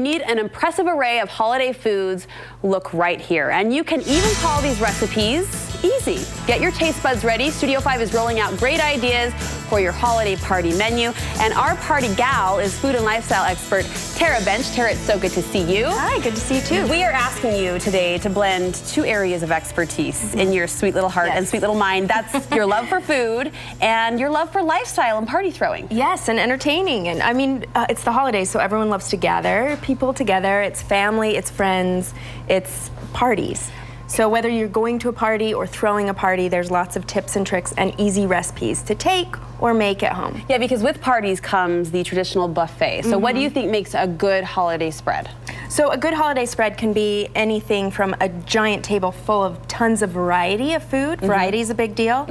Need an impressive array of holiday foods? Look right here. And you can even call these recipes easy. Get your taste buds ready. Studio 5 is rolling out great ideas for your holiday party menu. And our party gal is food and lifestyle expert Tara Bench. Tara, it's so good to see you. Hi, good to see you too. We are asking you today to blend two areas of expertise in your sweet little heart and sweet little mind. That's your love for food and your love for lifestyle and party throwing. Yes, and entertaining. And I mean, it's the holidays, so everyone loves to gather people together. It's family, it's friends, it's parties. So whether you're going to a party or throwing a party, there's lots of tips and tricks and easy recipes to take or make at home. Yeah, because with parties comes the traditional buffet. So what do you think makes a good holiday spread? So a good holiday spread can be anything from a giant table full of tons of variety of food. Variety is a big deal.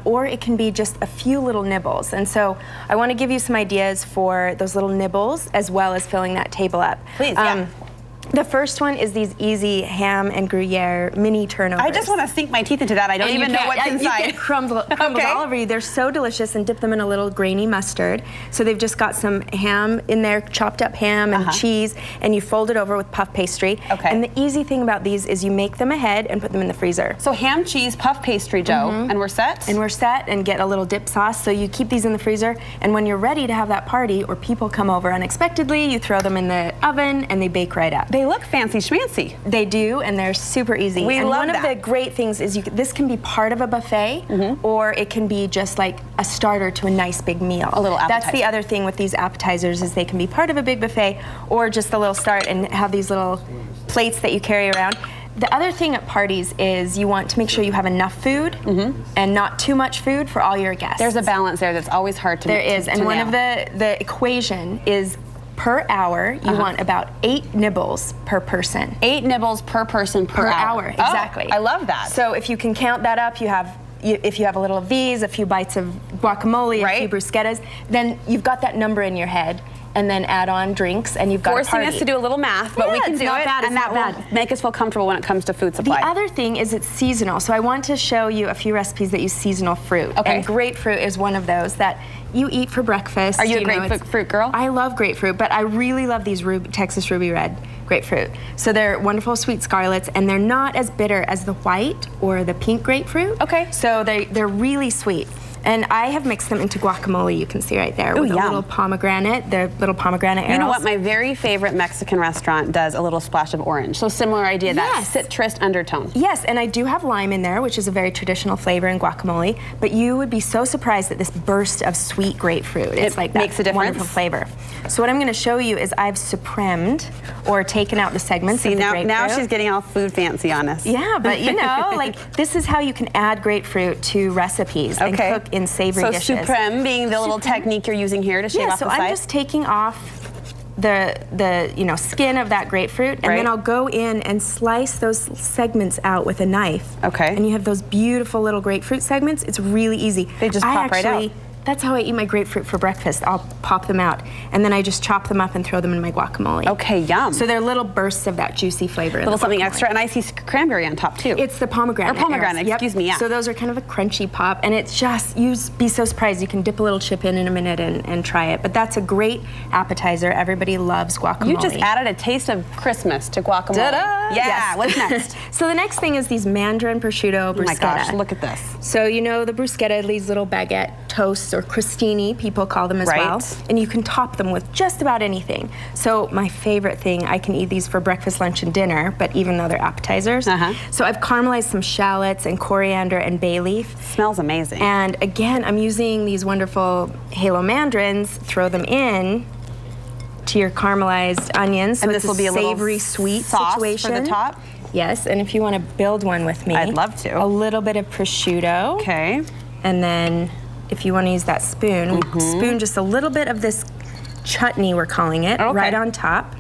Or it can be just a few little nibbles. And so I want to give you some ideas for those little nibbles as well as filling that table up. Please, yeah. The first one is these easy ham and Gruyere mini turnovers. I just want to sink my teeth into that. I don't even know what's inside. You get crumbles all over you. They're so delicious, and dip them in a little grainy mustard. So they've just got some ham in there, chopped up ham and cheese, and you fold it over with puff pastry. And the easy thing about these is you make them ahead and put them in the freezer. So ham, cheese, puff pastry dough, and we're set? And we're set, and get a little dip sauce. So you keep these in the freezer, and when you're ready to have that party or people come over unexpectedly, you throw them in the oven and they bake right up. They look fancy schmancy. They do, and they're super easy. And one of the great things is this can be part of a buffet, or it can be just like a starter to a nice big meal. A little appetizer. That's the other thing with these appetizers, is they can be part of a big buffet or just a little start and have these little plates that you carry around. The other thing at parties is you want to make sure you have enough food and not too much food for all your guests. There's a balance there that's always hard to There is, and one of the equation is per hour, you want about 8 nibbles per person. 8 nibbles per person per hour. Exactly. Oh, I love that. So if you can count that up, if you have a little of these, a few bites of guacamole, a few bruschettas, then you've got that number in your head. And then add on drinks, and you've got a party. Forcing us to do a little math, but we can do it, and that will make us feel comfortable when it comes to food supply. The other thing is it's seasonal, so I want to show you a few recipes that use seasonal fruit. And grapefruit is one of those that you eat for breakfast. Are you a grapefruit girl? I love grapefruit, but I really love these Texas Ruby Red grapefruit. So they're wonderful sweet scarlets, and they're not as bitter as the white or the pink grapefruit. So they're really sweet. And I have mixed them into guacamole, you can see right there, with a little pomegranate, the little pomegranate arrows. You know what, my very favorite Mexican restaurant does a little splash of orange. So similar idea, that citrus undertone. Yes, and I do have lime in there, which is a very traditional flavor in guacamole, but you would be so surprised at this burst of sweet grapefruit. It's like makes a difference. Wonderful flavor. So what I'm going to show you is I've supremed, or taken out the segments of the grapefruit. Now she's getting all food fancy on us. Yeah, but you know, like this is how you can add grapefruit to recipes and cook in savory dishes. So supreme being the little technique you're using here to shave off the sides? I'm just taking off the skin of that grapefruit, and then I'll go in and slice those segments out with a knife. And you have those beautiful little grapefruit segments. It's really easy. They just pop right out. That's how I eat my grapefruit for breakfast. I'll pop them out, and then I just chop them up and throw them in my guacamole. Okay, yum. So they're little bursts of that juicy flavor. A little something extra, and I see cranberry on top too. It's the pomegranate. Or pomegranate, excuse me, So those are kind of a crunchy pop, and it's just, you'd be so surprised. You can dip a little chip in a minute and try it. But that's a great appetizer. Everybody loves guacamole. You just added a taste of Christmas to guacamole. Ta-da! Yeah, what's next? So the next thing is these mandarin prosciutto bruschetta. Oh my gosh, look at this. So you know the bruschetta, these little baguette toasts, or crostini, people call them as well. And you can top them with just about anything. So my favorite thing, I can eat these for breakfast, lunch, and dinner, but even though they're appetizers. So I've caramelized some shallots and coriander and bay leaf. Smells amazing. And again, I'm using these wonderful halo mandarins, throw them in to your caramelized onions. So and this will be a savory, sweet sauce situation. For the top? Yes, and if you want to build one with me. I'd love to. A little bit of prosciutto. Okay. And then if you want to use that spoon, spoon just a little bit of this chutney, we're calling it, right on top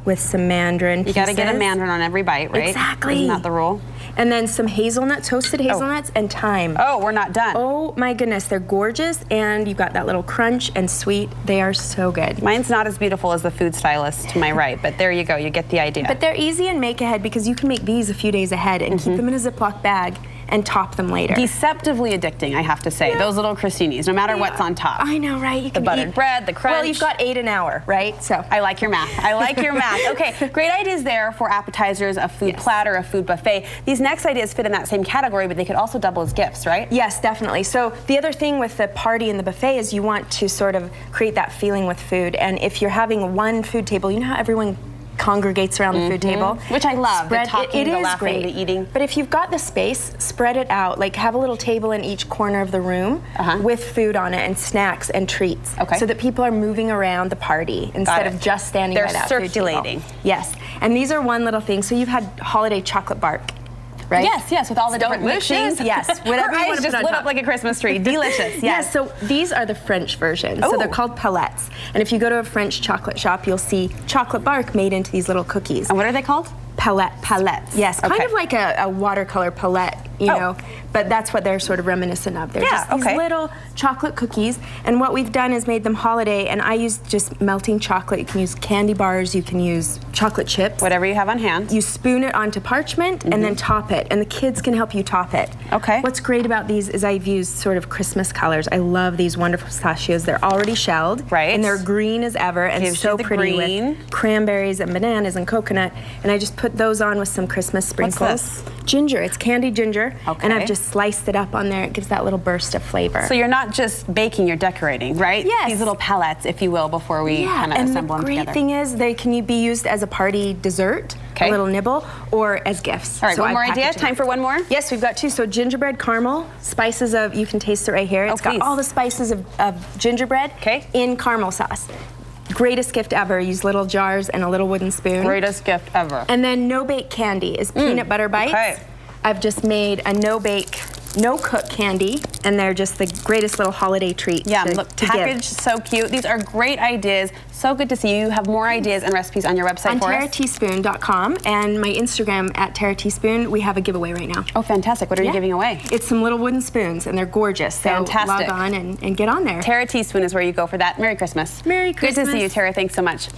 with some mandarin pieces. You got to get a mandarin on every bite, right? Exactly. Isn't that the rule? And then some hazelnuts, toasted hazelnuts, and thyme. Oh, we're not done. Oh my goodness, they're gorgeous, and you've got that little crunch and sweet. They are so good. Mine's not as beautiful as the food stylist to my right, but there you go, you get the idea. But they're easy and make ahead, because you can make these a few days ahead and keep them in a Ziploc bag and top them later. Deceptively addicting, I have to say. Those little crostinis, no matter what's on top. I know, right? You the can buttered eat, bread, the crunch. Well, you've got 8 an hour, right? So I like your math. I like your math. Okay, great ideas there for appetizers, a food platter, a food buffet. These next ideas fit in that same category, but they could also double as gifts, right? Yes, definitely. So the other thing with the party and the buffet is you want to sort of create that feeling with food. And if you're having one food table, you know how everyone congregates around the food table, which I love. Spread, the talking, the is laughing, great. the eating. But if you've got the space, spread it out. Like have a little table in each corner of the room with food on it and snacks and treats, so that people are moving around the party instead of just standing by that circulating. food table. Yes, and these are one little thing. So you've had holiday chocolate bark. Right? Yes, with all the different mixes. Yes, whatever Her you eyes want to just put on lit top. up like a Christmas tree. Delicious. Yes, so these are the French version. So they're called pallets. And if you go to a French chocolate shop, you'll see chocolate bark made into these little cookies. And what are they called? Pallets. Pallets. Yes, kind of like a watercolor palette, you know, but that's what they're sort of reminiscent of. They're just these little chocolate cookies, and what we've done is made them holiday, and I use just melting chocolate. You can use candy bars, you can use chocolate chips. Whatever you have on hand. You spoon it onto parchment and then top it, and the kids can help you top it. Okay. What's great about these is I've used sort of Christmas colors. I love these wonderful pistachios. They're already shelled. Right. And they're green as ever and Gives so you the pretty green. with cranberries and bananas and coconut. And I just put those on with some Christmas sprinkles. What's this? Ginger. It's candied ginger. Okay. And I've just sliced it up on there. It gives that little burst of flavor. So you're not just baking, you're decorating, right? Yes. These little pellets, if you will, before we kind of assemble them together. And the great thing is they can be used as a party dessert, a little nibble, or as gifts. All right, so one more idea. Time for one more? Yes, we've got 2. So gingerbread caramel, spices of, you can taste it right here. It's got all the spices of gingerbread in caramel sauce. Greatest gift ever. Use little jars and a little wooden spoon. Greatest gift ever. And then no-bake candy is peanut butter bites. Okay. I've just made a no-bake, no-cook candy, and they're just the greatest little holiday treat look, to packaged so cute. These are great ideas. So good to see you. You have more ideas and recipes on your website for us. On terrateaspoon.com and my Instagram at terrateaspoon. We have a giveaway right now. Oh, fantastic. What are you giving away? It's some little wooden spoons, and they're gorgeous. Fantastic. So log on and get on there. Terra Teaspoon is where you go for that. Merry Christmas. Merry Christmas. Good to see you, Tara. Thanks so much.